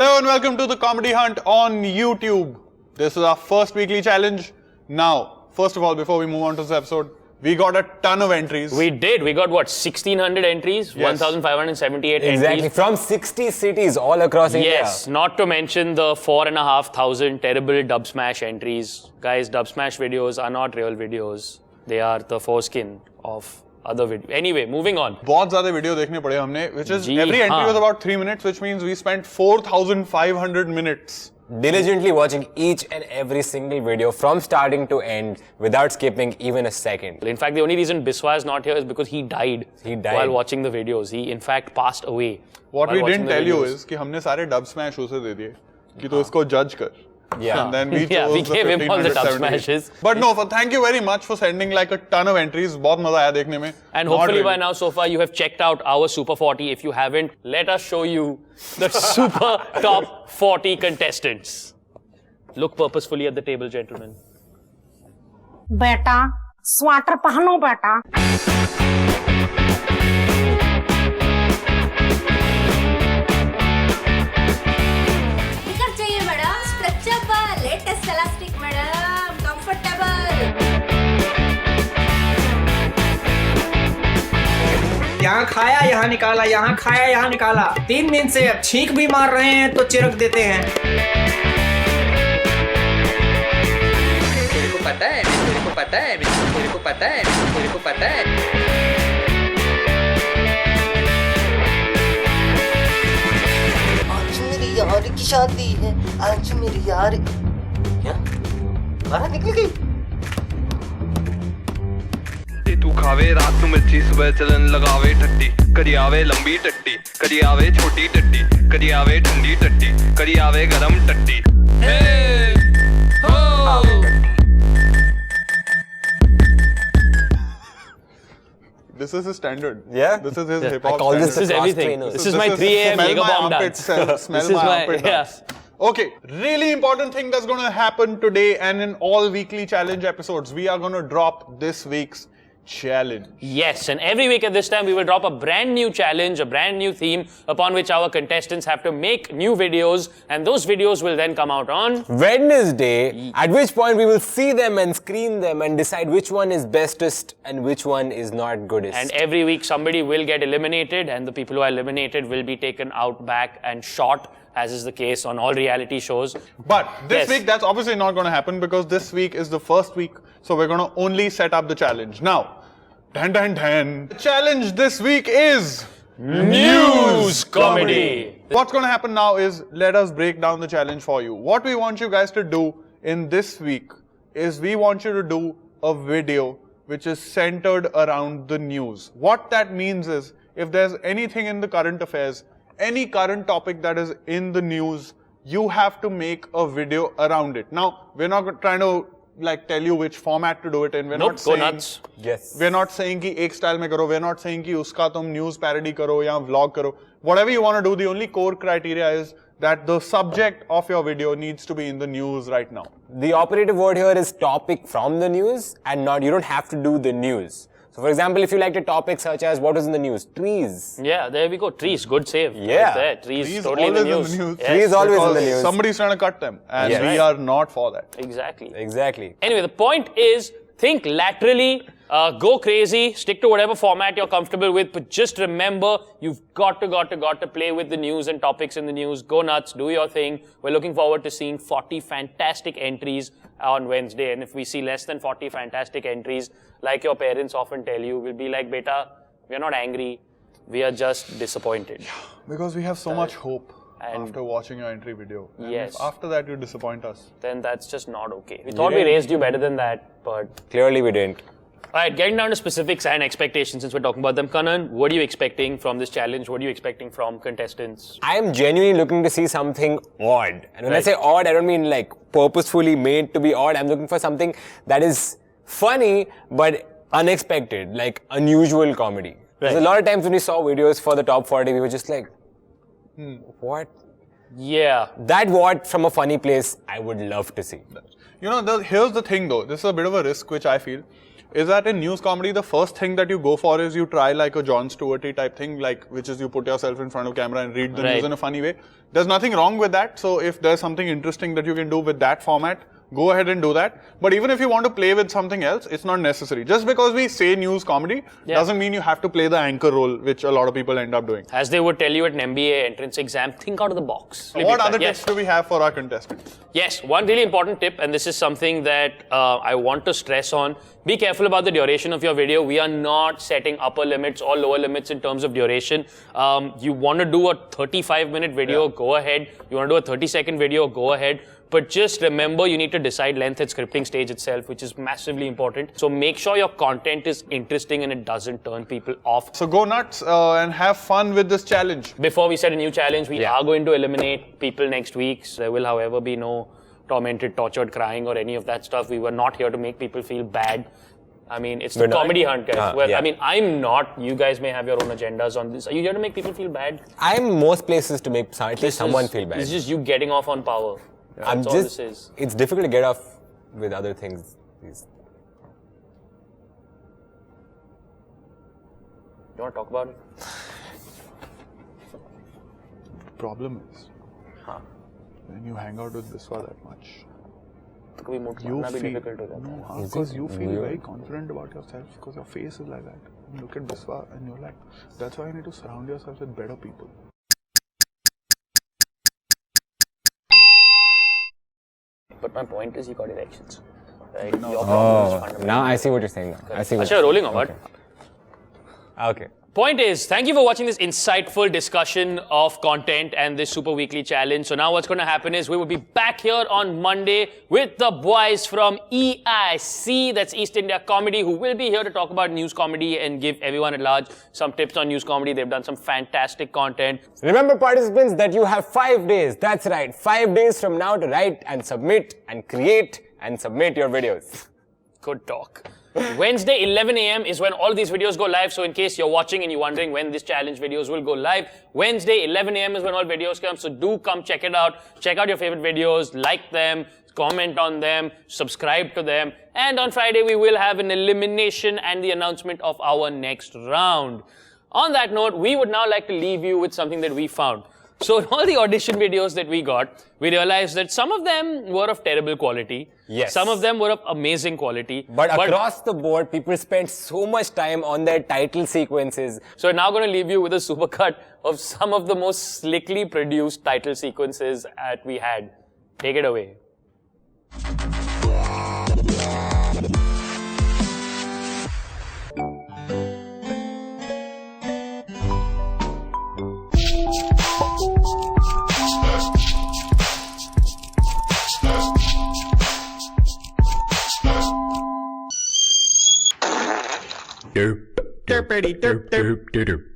Hello and welcome to the Comedy Hunt on YouTube. This is our first weekly challenge. Now, first of all, before we move on to this episode, we got a ton of entries. We did. We got what, 1,600 entries? Yes. 1,578 Exactly. entries. From 60 cities all across India. Yes, not to mention the 4,500 terrible Dub Smash entries. Guys, Dub Smash videos are not real videos. They are the foreskin of other videos. Anyway, moving on. बहुत ज़्यादा video देखने पड़े हमने, which is ji every entry हाँ. was about 3 minutes, which means we spent 4,500 minutes. Diligently watching each and every single video from starting to end without skipping even a second. In fact, the only reason Biswa is not here is because he died while watching the videos. He, in fact, passed away. What we didn't tell you is कि हमने सारे Dub Smash उसे दे दिए कि तो इसको judge कर. Yeah. And then we chose we the gave him all the Dub 1,578. Smashes. But no, thank you very much for sending like a ton of entries. बहुत मजा आया देखने में. And Not hopefully by really. now, so far, you have checked out our Super 40. If you haven't, let us show you the Super Top 40 contestants. Look purposefully at the table, gentlemen. बेटा sweater पहनो बेटा sticker चाहिए madam stretchable latest elastic madam comfortable यहाँ खाया यहाँ निकाला यहाँ खाया यहाँ निकाला 3 दिन से अब छींक भी मार रहे हैं तो चिरक देते हैं मेरे को पता है मेरे को पता है मेरे को पता है मेरे को पता है आज मेरी यार की शादी है आज मेरी यार क्या बाहर निकल गई तू खावे रात ਨੂੰ ਮਿਰਚੀ ਸੁਬਹ ਚਲਨ ਲਗਾਵੇ ਠੱਟੀ ਕਦੀ ਆਵੇ ਲੰਬੀ ਟੱਟੀ ਕਦੀ ਆਵੇ ਛੋਟੀ ਟੱਟੀ ਕਦੀ ਆਵੇ ਠੰਡੀ ਟੱਟੀ ਕਦੀ ਆਵੇ ਗਰਮ ਟੱਟੀ ਹੇ ਹੋ This is his standard. Yeah? This is his hip I hop. call this This is the cross everything. trainers. This is my 3 a.m. Smell mega my bomb armpit, dance. smell This is my my armpit yeah. dance. Okay, really important thing that's going to happen today and in all weekly challenge episodes. We are going to drop this week's challenge. Yes, and every week at this time we will drop a brand new challenge, a brand new theme upon which our contestants have to make new videos, and those videos will then come out on Wednesday, at which point we will see them and screen them and decide which one is bestest and which one is not goodest. and every week somebody will get eliminated, and the people who are eliminated will be taken out back and shot, as is the case on all reality shows. But this Yes. week, that's obviously not going to happen because this week is the first week. So we're going to only set up the challenge. Now, the challenge this week is News comedy. What's going to happen now is let us break down the challenge for you. What we want you guys to do in this week is we want you to do a video which is centered around the news. What that means is if there's anything in the current affairs, any current topic that is in the news, you have to make a video around it. Now, we're not trying to like tell you which format to do it in. We're Nope, not go saying nuts. Yes. we're not saying कि एक style में करो. We're not saying कि उसका तुम news parody करो या vlog करो. Whatever you want to do, the only core criteria is that the subject of your video needs to be in the news right now. The operative word here is topic from the news and not, you don't have to do the news. So for example, if you liked a topic such as what was in the news? Trees. Yeah, there we go. Trees, good save. Yeah. Right there. Trees, Trees totally in the always news. in the news. Yes. Trees always in the Because news. somebody's trying to cut them, and Yes. we are not for that. Exactly. Exactly. Anyway, the point is, think laterally, go crazy, stick to whatever format you're comfortable with, but just remember, you've got to play with the news and topics in the news. Go nuts, do your thing. We're looking forward to seeing 40 fantastic entries on Wednesday, and if we see less than 40 fantastic entries, like your parents often tell you, we'll be like, beta, we're not angry, we are just disappointed. Because we have so much hope and- after watching your entry video. And Yes. if after that you disappoint us. Then that's just not okay. We thought we raised you better than that, but... Clearly we didn't. Alright, getting down to specifics and expectations since we're talking about them. Kanan, what are you expecting from this challenge? What are you expecting from contestants? I am genuinely looking to see something odd. And when I Right. say odd, I don't mean like purposefully made to be odd. I'm looking for something that is funny but unexpected, like unusual comedy. There's a lot of times when we saw videos for the top 40, we were just like, what? Yeah. That what from a funny place I would love to see. You know, here's the thing though. This is a bit of a risk which I feel. is that in news comedy, the first thing that you go for is you try like a Jon Stewart-y type thing, like which is you put yourself in front of camera and read the news in a funny way. There's nothing wrong with that. So if there's something interesting that you can do with that format, go ahead and do that. But even if you want to play with something else, it's not necessary. Just because we say news comedy doesn't mean you have to play the anchor role, which a lot of people end up doing. As they would tell you at an MBA entrance exam, think out of the box. What other tips do we have for our contestants? Yes, one really important tip, and this is something that I want to stress on. Be careful about the duration of your video. We are not setting upper limits or lower limits in terms of duration. You want to do a 35-minute video, go ahead. You want to do a 30-second video, go ahead. But just remember, you need to decide length at scripting stage itself, which is massively important. So make sure your content is interesting and it doesn't turn people off. So go nuts and have fun with this challenge. Before we set a new challenge, we are going to eliminate people next week. There will, however, be no tormented, tortured, crying or any of that stuff. We were not here to make people feel bad. I mean, it's the comedy hunt, guys. I mean, I'm not. You guys may have your own agendas on this. Are you here to make people feel bad? I'm most places to make at least someone feel bad. It's just you getting off on power. I'm That's all this is. It's difficult to get off with other things. You want to talk about it? The problem is, when you hang out with Biswa that much, you feel, because you feel very confident about yourself because your face is like that. You look at Biswa and you're like, that's why you need to surround yourself with better people. But my point is, you got elections. Right? Your problem is fundamental. Now I see what you're saying. Now. I see what you're rolling on what? Okay. Point is, thank you for watching this insightful discussion of content and this Super Weekly Challenge. So now what's going to happen is we will be back here on Monday with the boys from EIC, that's East India Comedy, who will be here to talk about news comedy and give everyone at large some tips on news comedy. They've done some fantastic content. Remember, participants, that you have 5 days. That's right, 5 days from now to write and submit and create and submit your videos. Good talk. Wednesday, 11 a.m. is when all these videos go live. So in case you're watching and you're wondering when this challenge videos will go live, Wednesday, 11 a.m. is when all videos come. So do come check it out. Check out your favorite videos, like them, comment on them, subscribe to them. And on Friday, we will have an elimination and the announcement of our next round. On that note, we would now like to leave you with something that we found. So in all the audition videos that we got, we realized that some of them were of terrible quality. Yes. Some of them were of amazing quality. But across the board, people spent so much time on their title sequences. So we're now going to leave you with a supercut of some of the most slickly produced title sequences that we had. Take it away. Derp, derpity derp derp derp.